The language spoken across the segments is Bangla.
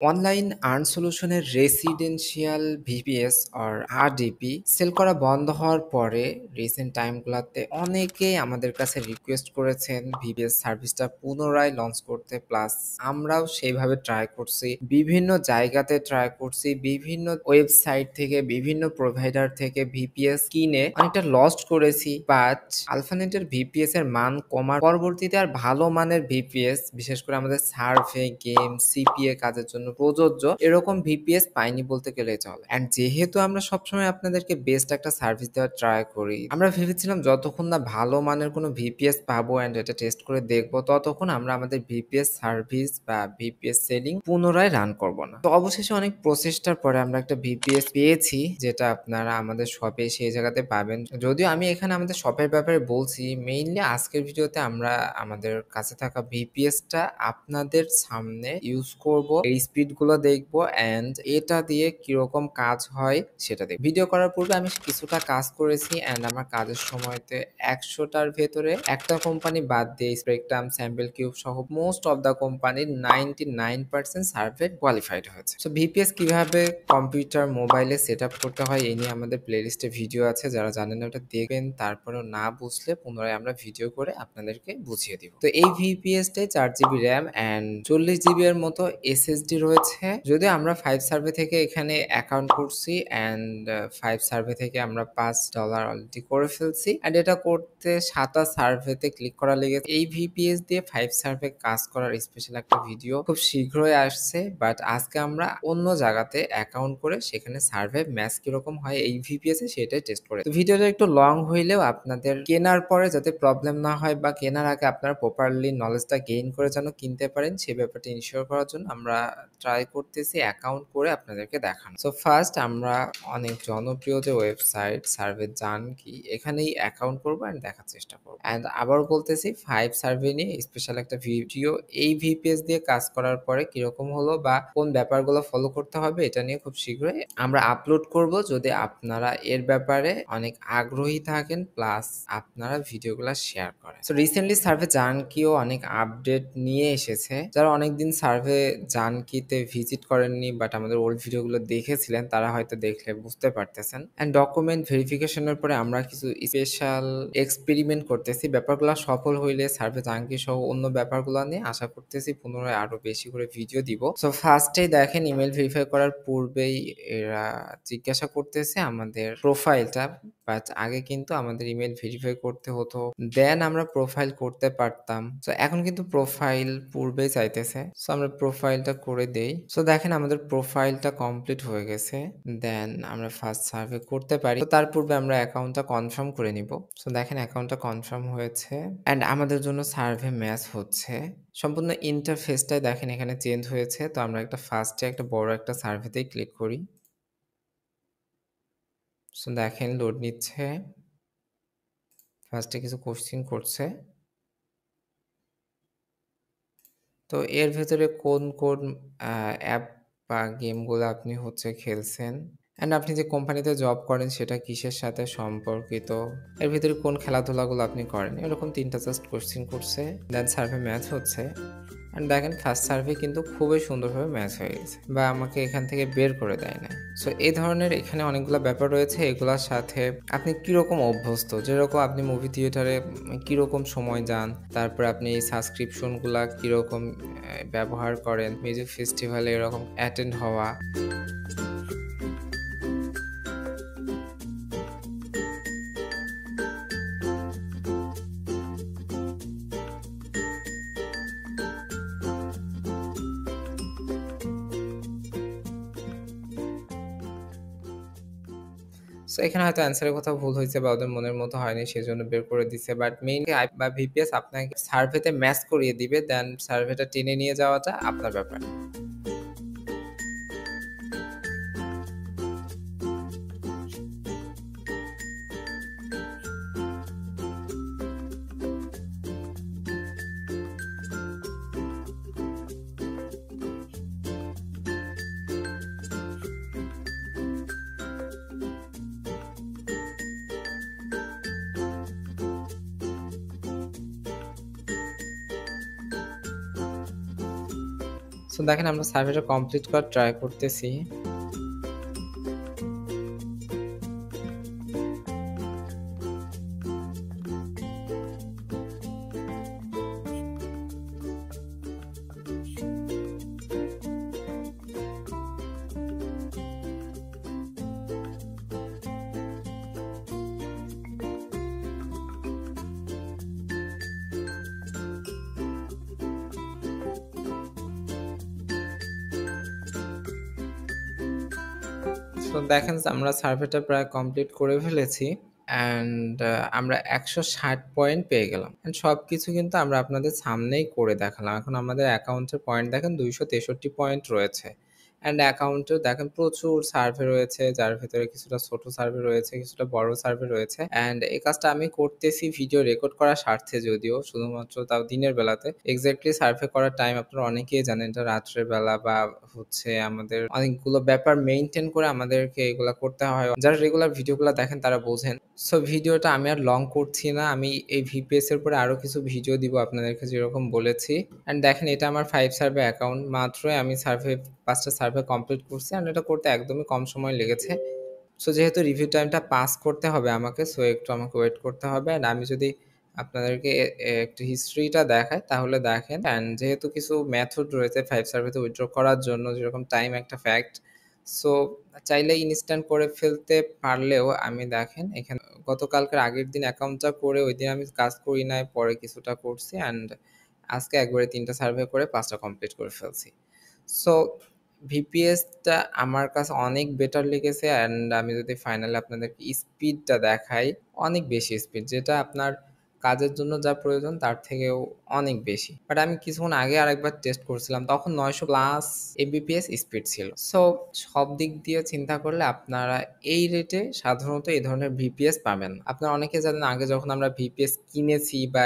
অনলাইন আর্ন সলিউশনের residential VPS or RDP sell করা বন্ধ হওয়ার পরে রিসেন্ট টাইমগুলোতে অনেকেই আমাদের কাছে রিকোয়েস্ট করেছেন ভিপিএস সার্ভিসটা পুনরায় লঞ্চ করতে। প্লাস আমরাও সেইভাবে ট্রাই করছি, বিভিন্ন জায়গাতে ট্রাই করছি, বিভিন্ন ওয়েবসাইট থেকে বিভিন্ন প্রোভাইডার থেকে ভিপিএস কিনে অনেকটা লস্ট করেছি। বাট আলফানেটের ভিপিএস এর মান কমার পরবর্তীতে আর ভালো মানের ভিপিএস, বিশেষ করে আমাদের সার্ভে, গেম, সিপিএ কাজের জন্য প্রযোজ্য এরকম ভিপিএস পাইনি বলতে গেলে চলে। এন্ড যেহেতু আমরা সবসময় আপনাদেরকে বেস্ট একটা সার্ভিস দেওয়ার ট্রাই করি, আমরা ভেবেছিলাম যতক্ষণ না ভালো মানের কোনো ভিপিএস পাবো এন্ড এটা টেস্ট করে দেখবো, ততক্ষণ আমরা আমাদের ভিপিএস সার্ভিস বা ভিপিএস সেলিং পুনরায় রান করব না। তো অবশেষে অনেক প্রচেষ্টার পরে আমরা একটা ভিপিএস পেয়েছি, যেটা আপনারা আমাদের শপে সেই জায়গাতে পাবেন। যদিও আমি এখানে আমাদের শপের ব্যাপারে বলছি, মেইনলি আজকের ভিডিওতে আমরা আমাদের কাছে থাকা ভিপিএসটা আপনাদের সামনে ইউজ করব, এই স্পিড গুলো দেখবো এন্ড এটা দিয়ে কিরকম কাজ হয় সেটা দেখব। ভিডিও করার পূর্বে আমি কিছুটা কাজ করেছি এন্ড আমার কাজের সময়তে 100টার ভেতরে একটা কোম্পানি বাদ দিয়ে স্পেকট্রাম, স্যাম্পল কিউব সহ মোস্ট অফ দ্য কোম্পানির 99% সার্ভে কোয়ালিফাইড হয়েছে। সো ভিপিএস কিভাবে কম্পিউটার, মোবাইলে সেট আপ করতে হয় এই নিয়ে আমাদের প্লেলিস্টে ভিডিও আছে, যারা জানেন না ওটা দেখবেন। তারপরেও না বুঝলে পুনরায় আমরা ভিডিও করে আপনাদেরকে বুঝিয়ে দিব। তো এই ভিপিএসটাই 4 জিবি র্যাম অ্যান্ড 40 জিবি এর মতো এসএসডি রয়েছে। যদিও আমরা 5 সার্ভে থেকে এখানে অ্যাকাউন্ট করছি অ্যান্ড 5 সার্ভে থেকে আমরা $5 অলরেডি করে ফেলছি অ্যান্ড এটা করতে 7টা সার্ভেতে ক্লিক করা লেগেছে। এই ভিপিএস দিয়ে 5 সার্ভে কাজ করার স্পেশাল একটা ভিডিও খুব শীঘ্রই আসছে, বাট আজকে আমরা অন্য জায়গাতে অ্যাকাউন্ট করে সেখানে সার্ভে ম্যাচ কিরকম হয় এই ভিপিএস এ সেটাই টেস্ট করে। তো ভিডিওটা একটু লং হইলেও আপনাদের কেনার পরে যাতে প্রবলেম না হয় বা কেনার আগে আপনারা প্রপারলি নলেজটা গেইন করে যেন কিনতে পারেন, সেই ব্যাপারটা ইনশিওর করার জন্য আমরা ট্রাই করতেছি অ্যাকাউন্ট করে আপনাদেরকে দেখানো। সো ফার্স্ট আমরা অনেক জনপ্রিয় যে ওয়েবসাইট সার্ভে জান কি, এখানেই অ্যাকাউন্ট করবো অ্যান্ড দেখার চেষ্টা করবো। অ্যান্ড আবার বলতেছি 5 সার্ভে নিয়ে স্পেশাল একটা ভিডিও এই ভিপিএস দিয়ে কাজ করার পরে কিরকম হলো বা কোন ব্যাপারগুলো ফলো করতে হবে এটা নিয়ে খুব শীঘ্রই আমরা আপলোড করব। যদি আপনারা এর ব্যাপারে অনেক আগ্রহী থাকেন প্লাস আপনারা ভিডিওগুলো শেয়ার করেন। সো রিসেন্টলি সার্ভে জানকিও অনেক আপডেট নিয়ে এসেছে। যারা অনেকদিন সার্ভে জানকিতে ভিজিট করেননি বাট আমাদের ওল্ড ভিডিওগুলো দেখেছিলেন, তারা হয়তো দেখলে বুঝতে পারতেছেন। অ্যান্ড ডকুমেন্ট ভেরিফিকেশনের পরে আমরা কিছু স্পেশাল এক্সপেরিমেন্ট করতেছি। ব্যাপারগুলো সফল হইলে সার্ভে জানকি সহ অন্য ব্যাপারগুলো নিয়ে আশা করতেছি পুনরায় আরো বেশি করে ভিডিও দিব। সো ফার্স্টেই দেখেন ইমেল ভেরিফাই করার পূর্বেই এরা জিজ্ঞাসা করতেছে আমাদের প্রোফাইলটা, বাট আগে কিন্তু আমাদের ইমেল ভেরিফাই করতে হতো, দেন আমরা প্রোফাইল করতে পারতাম। সো এখন কিন্তু প্রোফাইল পূর্বেই চাইতেছে। সো আমরা প্রোফাইলটা করে দেই। সো দেখেন আমাদের প্রোফাইলটা কমপ্লিট হয়ে গেছে, দেন আমরা ফার্স্ট সার্ভে করতে পারি। তো তার পূর্বে আমরা অ্যাকাউন্টটা কনফার্ম করে নিব। সো দেখেন অ্যাকাউন্টটা কনফার্ম হয়েছে অ্যান্ড আমাদের জন্য সার্ভে ম্যাচ হচ্ছে। সম্পূর্ণ ইন্টারফেসটাই দেখেন এখানে চেঞ্জ হয়েছে। তো আমরা একটা ফার্স্টে একটা বড় একটা সার্ভেতেই ক্লিক করি। সো দেখেন লোড নিচ্ছে, ফার্স্টে কিছু কোশ্চেন করছে। তো এর ভেতরে কোন কোন অ্যাপ বা গেমগুলো আপনি খেলছেন অ্যান্ড আপনি যে কোম্পানিতে জব করেন সেটা কিসের সাথে সম্পর্কিত, এর ভিতরে কোন খেলাধুলাগুলো আপনি করেন, এরকম 3টা জাস্ট কোশ্চেন করছে। দেন সার্ভে ম্যাচ হচ্ছে অ্যান্ড দেখেন ফার্স্ট সার্ভে কিন্তু খুবই সুন্দরভাবে ম্যাচ হয়ে গেছে বা আমাকে এখান থেকে বের করে দেয় না। সো এই ধরনের এখানে অনেকগুলো ব্যাপার রয়েছে। এগুলোর সাথে আপনি কিরকম অভ্যস্ত, যেরকম আপনি মুভি থিয়েটারে কিরকম সময় যান, তারপরে আপনি এই সাবস্ক্রিপশনগুলা কিরকম ব্যবহার করেন, মিউজিক ফেস্টিভ্যালে এরকম অ্যাটেন্ড হওয়া। সো এখানে হয়তো অ্যান্সারের কোথাও ভুল হয়েছে বা ওদের মনের মতো হয়নি, সেজন্য বের করে দিছে। বাট মেইনলি বা ভিপিএস আপনাকে সার্ভেতে ম্যাচ করিয়ে দিবে, দেন সার্ভেটা টেনে নিয়ে যাওয়াটা আপনার ব্যাপার। সো সো দেখেন আমরা সার্ভেটা কমপ্লিট করার ট্রাই করতেছি। সো দেখেন আমরা সার্ভেটা প্রায় কমপ্লিট করে ফেলেছি অ্যান্ড আমরা ১৬০ পয়েন্ট পেয়ে গেলাম। অ্যান্ড সবকিছু কিন্তু আমরা আপনাদের সামনেই করে দেখালাম। এখন আমাদের অ্যাকাউন্টের পয়েন্ট দেখেন ২৬৩ পয়েন্ট রয়েছে। অ্যান্ড অ্যাকাউন্টেও দেখেন প্রচুর সার্ভে রয়েছে, যার ভেতরে কিছুটা ছোট সার্ভে রয়েছে, কিছুটা বড় সার্ভে রয়েছে। অ্যান্ড এই কাজটা আমি করতেছি ভিডিও রেকর্ড করার স্বার্থে, যদিও শুধুমাত্র তাও দিনের বেলাতে। এক্সাক্টলি সার্ভে করার টাইম আপনারা অনেকেই জানেন, এটা রাত্রের বেলা বা হচ্ছে আমাদের অনেকগুলো ব্যাপার মেইনটেইন করে আমাদেরকে এগুলা করতে হয়। যারা রেগুলার ভিডিওগুলা দেখেন তারা বোঝেন। সো ভিডিওটা আমি আর লং করছি না। আমি এই ভিপিএস এর উপরে আরো কিছু ভিডিও দিব আপনাদেরকে যেরকম বলেছি। অ্যান্ড দেখেন এটা আমার 5 সার্ভে অ্যাকাউন্ট। মাত্রই আমি 5 টা সার্ভে কমপ্লিট করছি অ্যান্ড এটা করতে একদমই কম সময় লেগেছে। সো যেহেতু রিভিউ টাইমটা পাস করতে হবে আমাকে, সো একটু আমাকে ওয়েট করতে হবে। অ্যান্ড আমি যদি আপনাদেরকে একটু হিস্ট্রিটা দেখাই তাহলে দেখেন। অ্যান্ড যেহেতু কিছু মেথড রয়েছে 5 সার্ভেতে উইথড্র করার জন্য, যেরকম টাইম একটা ফ্যাক্ট। সো চাইলে ইনস্ট্যান্ট করে ফেলতে পারলেও আমি দেখেন এখানে গতকালকের আগের দিন অ্যাকাউন্টটা করে ওইদিন আমি কাজ করি নাই, পরে কিছুটা করছি অ্যান্ড আজকে একবারে ৩ টা সার্ভে করে ৫ টা কমপ্লিট করে ফেলছি। সো ভিপিএসটা আমার কাছে অনেক বেটার লেগেছে অ্যান্ড আমি যদি ফাইনালি আপনাদেরকে স্পিডটা দেখাই, অনেক বেশি স্পিড, যেটা আপনার কাজের জন্য যা প্রয়োজন তার থেকেও অনেক বেশি। বাট আমি কিছুক্ষণ আগে আরেকবার টেস্ট করছিলাম, তখন ৯০০ প্লাস এমবিপিএস স্পিড ছিল। সো সব দিক দিয়ে চিন্তা করলে আপনারা এই রেটে সাধারণত এই ধরনের ভিপিএস পাবেন। আপনারা অনেকে জানেন আগে যখন আমরা ভিপিএস কিনেছি বা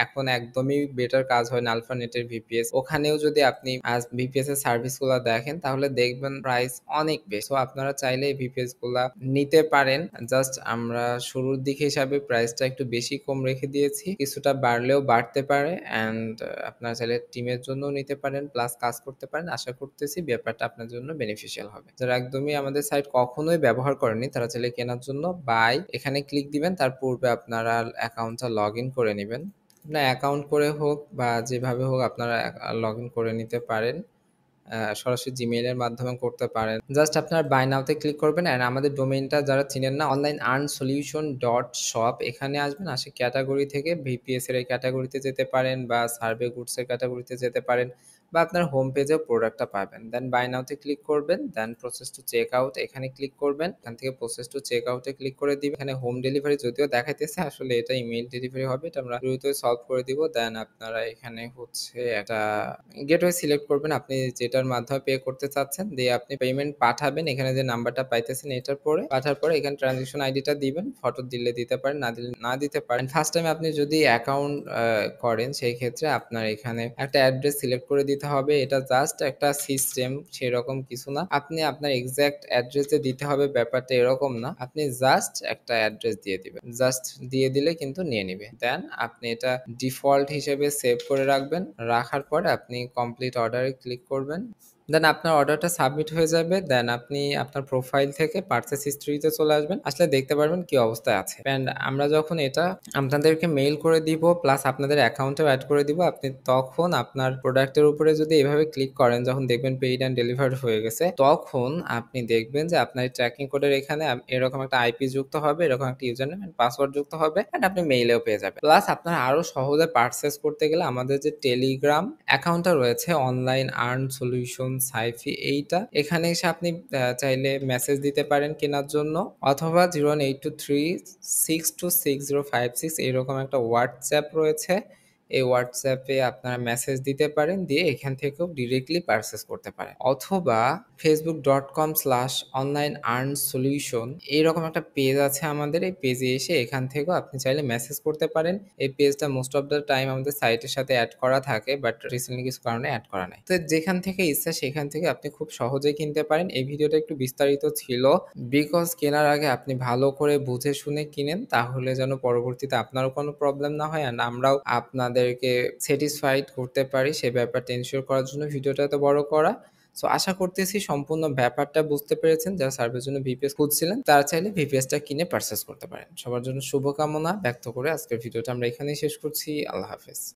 এখন একদমই বেটার কাজ হয় না আলফানেটের ভিপিএস, ওখানেও যদি আপনি আজ ভিপিএস এর সার্ভিসগুলো দেখেন তাহলে দেখবেন প্রাইস অনেক বেশি। তো আপনারা চাইলে এই ভিপিএস গুলা নিতে পারেন। জাস্ট আমরা শুরুর দিকে হিসাবে প্রাইসটা একটু বেশি কম রেখে দিয়েছি, কিছুটা বাড়লেও বাড়তে পারে। অ্যান্ড আপনারা চাইলে টিমের জন্য নিতে পারেন, প্লাস কাজ করতে পারেন। আশা করতেছি ব্যাপারটা আপনার জন্য বেনিফিশিয়াল হবে। যারা একদমই আমাদের সাইট কখনোই ব্যবহার করেনি তারা চাইলে কেনার জন্য বাই এখানে ক্লিক দিবেন, তার পূর্বে আপনারা অ্যাকাউন্টটা লগ ইন করে নেবেন। আপনার অ্যাকাউন্ট করে হোক বা যেভাবে হোক আপনারা লগ ইন করে নিতে পারেন, সরাসরি জিমেইল এর মাধ্যমে করতে পারেন। জাস্ট আপনার বাই নাও তে ক্লিক করবেন অ্যান্ড আমাদের ডোমেইনটা যারা চিনেন না, online earn solution dot shop, এখানে আসবেন। আসে ক্যাটাগরি থেকে ভিপিএস এর এই ক্যাটাগরিতে যেতে পারেন বা সার্ভে গুডস এর ক্যাটাগরিতে যেতে পারেন, বা আপনার হোম পেজেও প্রোডাক্টটা পাবেন। দেন বাই নাও তে ক্লিক করবেন, দেন প্রসেস টু চেক আউট এখানে ক্লিক করবেন। এখান থেকে প্রসেস টু চেক আউটে ক্লিক করে দিবেন। এখানে হোম ডেলিভারি যদিও দেখাইতেছে, আসলে এটা ইমেইল ডেলিভারি হবে, এটা আমরা দ্রুতই সলভ করে দিব। দেন আপনারা এখানে হচ্ছে একটা গেটওয়ে সিলেক্ট করবেন আপনি যেটার মাধ্যমে পে করতে চাচ্ছেন, দিয়ে আপনি পেমেন্ট পাঠাবেন। এখানে যে নাম্বারটা পাইতেছেন এটার পরে পাঠার পরে এখানে ট্রানজাকশন আইডিটা দিবেন, ফটো দিলে দিতে পারেন, না দিলে না দিতে পারেন। ফার্স্ট টাইম আপনি যদি অ্যাকাউন্ট করেন সেই ক্ষেত্রে আপনার এখানে একটা অ্যাড্রেস সিলেক্ট করে দিতে হবে। এটা জাস্ট একটা সিস্টেম, সেরকম কিছু না। আপনি আপনার এক্সাক্ট অ্যাড্রেস যে দিতে হবে ব্যাপারটা এরকম না, আপনি জাস্ট একটা অ্যাড্রেস দিয়ে দিবেন। জাস্ট দিয়ে দিলে কিন্তু নিয়ে নিবে। দেন আপনি এটা ডিফল্ট হিসেবে সেভ করে রাখবেন। রাখার পরে আপনি কমপ্লিট অর্ডারে ক্লিক করবেন। দেন আপনার অর্ডারটা সাবমিট হয়ে যাবে। দেন আপনি আপনার প্রোফাইল থেকে পারচেস হিস্ট্রিতে চলে আসবেন, আসলে দেখতে পারবেন কি অবস্থায় আছে। অ্যান্ড আমরা যখন এটা আপনাদেরকে মেইল করে দিব প্লাস আপনাদের অ্যাকাউন্টেও অ্যাড করে দিব, আপনি তখন আপনার প্রোডাক্টের উপরে যদি এভাবে ক্লিক করেন, যখন দেখবেন পেইড অ্যান্ড ডেলিভার্ড হয়ে গেছে, তখন আপনি দেখবেন যে আপনার ট্র্যাকিং কোডের এখানে এরকম একটা আইপি যুক্ত হবে, এরকম একটা ইউজার নেম এন্ড পাসওয়ার্ড যুক্ত হবে, এন্ড আপনি মেইলেও পেয়ে যাবেন। প্লাস আপনারা আরো সহজে পারচেস করতে গেলে আমাদের যে টেলিগ্রাম অ্যাকাউন্টটা রয়েছে, অনলাইন আর্ন সলিউশন সাইফি, এইটা এখানে এসে আপনি চাইলে মেসেজ দিতে পারেন কেনার জন্য, অথবা 01823626056 এরকম একটা হোয়াটসঅ্যাপ রয়েছে, এই হোয়াটসঅ্যাপে আপনারা মেসেজ দিতে পারেন, দিয়ে এখান থেকেও ডিরেক্টলি পারচেস করতে পারেন। অথবা facebook.com/onlineearnsolution এইরকম একটা পেজ আছে আমাদের, এই পেজে এসে এখান থেকেও আপনি চাইলে মেসেজ করতে পারেন। এই পেজটা মোস্ট অফ দ্য টাইম আমাদের সাইটের সাথে অ্যাড করা থাকে, বাট রিসেন্টলি কিছু কারণে অ্যাড করা নাই। তো যেখান থেকে ইচ্ছা সেখান থেকে আপনি খুব সহজেই কিনতে পারেন। এই ভিডিওটা একটু বিস্তারিত ছিল, বিকজ কেনার আগে আপনি ভালো করে বুঝে শুনে কিনেন, তাহলে যেন পরবর্তীতে আপনারও কোনো প্রবলেম না হয়, আর আমরাও আপনাদের তাদেরকে স্যাটিসফাইড করতে পারি সেই ব্যাপারটা এনশিওর করার জন্য ভিডিওটা এত বড় করা। সো আশা করতেছি সম্পূর্ণ ব্যাপারটা বুঝতে পেরেছেন। যারা সার্ভের জন্য ভিপিএস খুঁজছিলেন তারা চাইলে ভিপিএসটা কিনে পারচেজ করতে পারেন। সবার জন্য শুভকামনা ব্যক্ত করে আজকের ভিডিওটা আমরা এখানেই শেষ করছি। আল্লাহ হাফেজ।